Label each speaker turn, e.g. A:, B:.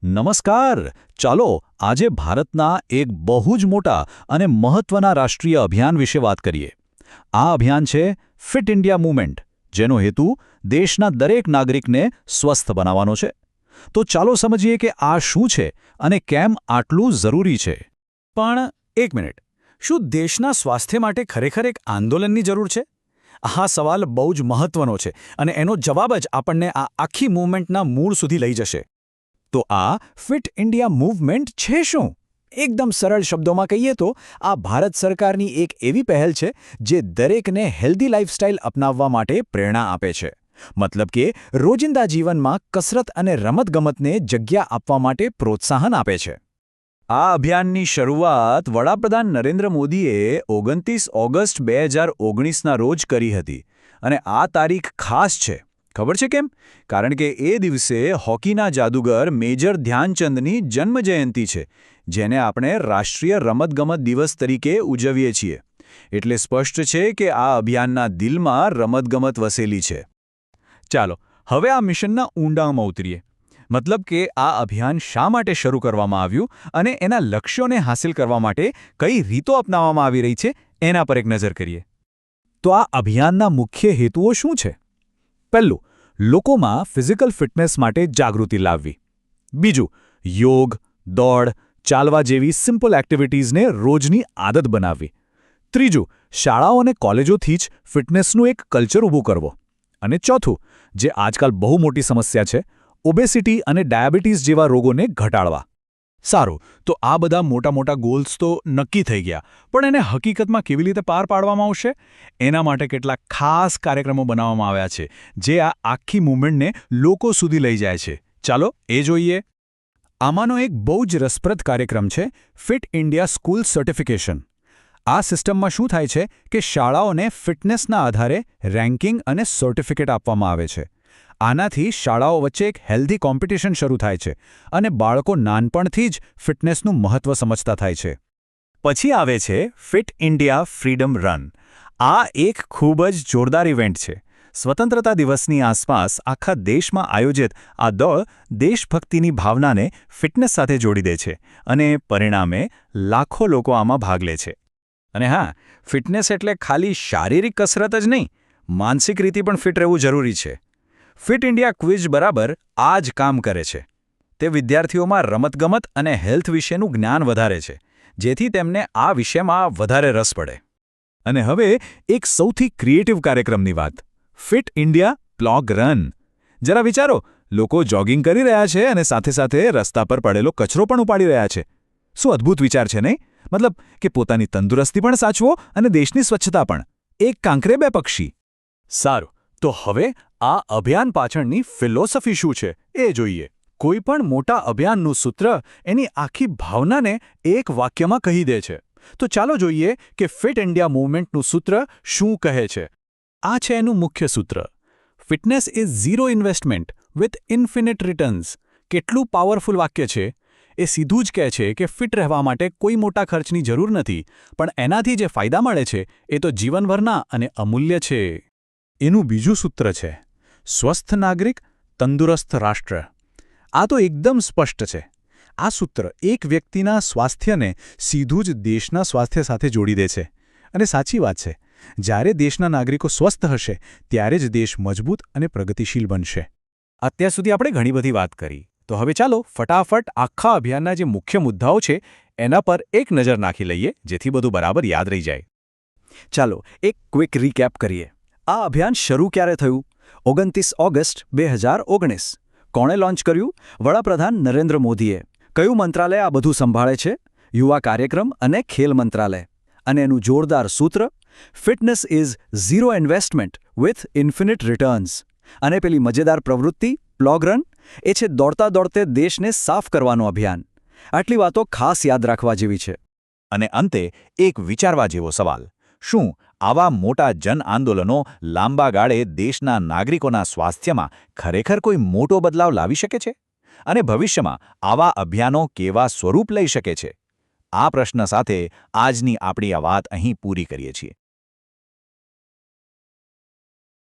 A: નમસ્કાર. ચાલો આજે ભારતના એક બહુ જ મોટા અને મહત્વના રાષ્ટ્રીય અભિયાન વિશે વાત કરીએ. આ અભિયાન છે ફિટ ઇન્ડિયા મૂવમેન્ટ, જેનો હેતુ દેશના દરેક નાગરિકને સ્વસ્થ બનાવવાનો છે. તો ચાલો સમજીએ કે આ શું છે અને કેમ આટલું જરૂરી છે.
B: પણ એક મિનિટ, શું દેશના સ્વાસ્થ્ય માટે ખરેખર એક આંદોલનની જરૂર છે? આ સવાલ બહુ જ મહત્વનો છે અને એનો જવાબ જ આપણને આ આખી મૂવમેન્ટના મૂળ સુધી લઈ જશે. તો આ ફિટ ઇન્ડિયા મૂવમેન્ટ છે શું? એકદમ સરળ શબ્દોમાં કહીએ તો આ ભારત સરકારની એક એવી પહેલ છે જે દરેકને હેલ્ધી લાઇફસ્ટાઇલ અપનાવવા માટે પ્રેરણા આપે છે. મતલબ કે રોજિંદા જીવનમાં કસરત અને રમતગમતને જગ્યા આપવા માટે પ્રોત્સાહન આપે છે.
A: આ અભિયાનની શરૂઆત વડાપ્રધાન નરેન્દ્ર મોદીએ 29 ઓગસ્ટ 2019ના રોજ કરી હતી. અને આ તારીખ ખાસ છે. ખબર છે કેમ? કારણ કે એ દિવસે હોકીના જાદુગર મેજર ધ્યાનચંદની જન્મજયંતિ છે, જેને આપણે રાષ્ટ્રીય રમતગમત દિવસ તરીકે ઉજવીએ છીએ. એટલે સ્પષ્ટ છે કે આ અભિયાનના દિલમાં રમતગમત વસેલી છે. ચાલો હવે આ મિશનના ઊંડાણમાં ઉતરીએ. મતલબ કે આ અભિયાન શા માટે શરૂ કરવામાં આવ્યું અને એના લક્ષ્યોને હાંસિલ કરવા માટે કઈ રીતો અપનાવવામાં આવી રહી છે એના પર એક નજર કરીએ. તો આ અભિયાનના મુખ્ય હેતુઓ શું છે? પહેલું, લોકોમાં ફિઝિકલ ફિટનેસ માટે જાગૃતિ લાવવી. બીજું, યોગ, દોડ, ચાલવા જેવી સિમ્પલ એક્ટિવિટીઝને રોજની આદત બનાવવી. ત્રીજું, શાળાઓ અને કોલેજોથી જ ફિટનેસનું એક કલ્ચર ઊભું કરવો. અને ચોથું, જે આજકાલ બહુ મોટી સમસ્યા છે, ઓબેસિટી અને ડાયાબિટીસ જેવા રોગોને ઘટાડવા. સારું, તો આ બધા મોટા ગોલ્સ તો નક્કી થઈ ગયા, પણ એને હકીકતમાં કેવી રીતે પાર પાડવામાં આવશે? એના માટે કેટલાક ખાસ કાર્યક્રમો બનાવવામાં આવ્યા છે, જે આ આખી મૂવમેન્ટને લોકો સુધી લઈ જાય છે. ચાલો એ જોઈએ. આમાંનો એક બહુ જ રસપ્રદ કાર્યક્રમ છે ફિટ ઇન્ડિયા સ્કૂલ સર્ટિફિકેશન. આ સિસ્ટમમાં શું થાય છે કે શાળાઓને ફિટનેસના આધારે રેન્કિંગ અને સર્ટિફિકેટ આપવામાં આવે છે. આનાથી શાળાઓ વચ્ચે એક હેલ્ધી કોમ્પિટિશન શરૂ થાય છે અને બાળકો નાનપણથી જ ફિટનેસનું મહત્ત્વ સમજતા થાય છે. પછી આવે છે ફિટ ઇન્ડિયા ફ્રીડમ રન. આ એક ખૂબ જ જોરદાર ઇવેન્ટ છે. સ્વતંત્રતા દિવસની આસપાસ આખા દેશમાં આયોજિત આ દોડ દેશભક્તિની ભાવનાને ફિટનેસ સાથે જોડી દે છે અને પરિણામે લાખો લોકો આમાં ભાગ લે છે. અને હા, ફિટનેસ એટલે ખાલી શારીરિક કસરત જ નહીં, માનસિક રીતે પણ ફિટ રહેવું જરૂરી છે. ફિટ ઇન્ડિયા ક્વિઝ બરાબર આ જ કામ કરે છે. તે વિદ્યાર્થીઓમાં રમતગમત અને હેલ્થ વિશેનું જ્ઞાન વધારે છે, જેથી તેમને આ વિષયમાં વધારે રસ પડે. અને હવે એક સૌથી ક્રિએટિવ કાર્યક્રમની વાત, ફિટ ઇન્ડિયા પ્લોગ રન. જરા વિચારો, લોકો જોગિંગ કરી રહ્યા છે અને સાથે સાથે રસ્તા પર પડેલો કચરો પણ ઉપાડી રહ્યા છે. શું અદ્ભુત વિચાર છે નહીં? મતલબ કે પોતાની તંદુરસ્તી પણ સાચવો અને દેશની સ્વચ્છતા પણ. એક કાંકરે બે પક્ષી. સારું, તો હવે આ અભિયાન પાછળની ફિલોસોફી શું છે એ જોઈએ. કોઈ પણ મોટા અભિયાનનું સૂત્ર એની આખી ભાવનાને એક વાક્યમાં કહી દે છે. તો ચાલો જોઈએ કે ફિટ ઇન્ડિયા મૂવમેન્ટનું સૂત્ર શું કહે છે. આ છે એનું મુખ્ય સૂત્ર. Fitness is zero investment with infinite returns. કેટલું પાવરફુલ વાક્ય છે! એ સીધું જ કહે છે કે ફિટ રહેવા માટે કોઈ મોટા ખર્ચની જરૂર નથી, પણ એનાથી જે ફાયદા મળે છે એ તો જીવનભરના અને અમૂલ્ય છે. એનું બીજું સૂત્ર છે સ્વસ્થ નાગરિક, તંદુરસ્ત રાષ્ટ્ર. આ તો એકદમ સ્પષ્ટ છે. આ સૂત્ર એક વ્યક્તિના સ્વાસ્થ્યને સીધું જ દેશના સ્વાસ્થ્ય સાથે જોડી દે છે. અને સાચી વાત છે, જ્યારે દેશના નાગરિકો સ્વસ્થ હશે ત્યારે જ દેશ મજબૂત અને પ્રગતિશીલ બનશે. અત્યાર સુધી આપણે ઘણી બધી વાત કરી, તો હવે ચાલો ફટાફટ આખા અભિયાનના જે મુખ્ય મુદ્દાઓ છે એના પર એક નજર નાખી લઈએ, જેથી બધું બરાબર યાદ રહી જાય. ચાલો એક ક્વિક રીકેપ કરીએ. આ અભિયાન શરૂ ક્યારે થયું? 29 ઓગસ્ટ 2019. કોણે લોન્ચ કર્યું? વડાપ્રધાન નરેન્દ્ર મોદીએ. કયું મંત્રાલય આ બધું સંભાળે છે? યુવા કાર્યક્રમ અને ખેલ મંત્રાલય. અને એનું જોરદાર સૂત્ર? Fitness is zero investment with infinite returns. અને પેલી મજેદાર પ્રવૃત્તિ પ્લોગ રન, એ છે દોડતા દોડતે દેશને સાફ કરવાનું અભિયાન. આટલી વાતો ખાસ યાદ રાખવા જેવી છે. અને અંતે એક વિચારવા જેવો સવાલ, શું આવા મોટા જન આંદોલનો લાંબા ગાળે દેશના નાગરિકોના સ્વાસ્થ્યમાં ખરેખર કોઈ મોટો બદલાવ લાવી શકે છે? અને ભવિષ્યમાં આવા અભિયાનો કેવા સ્વરૂપ લઈ શકે છે? આ પ્રશ્ન સાથે આજની આપણી આ વાત અહીં પૂરી કરીએ છીએ.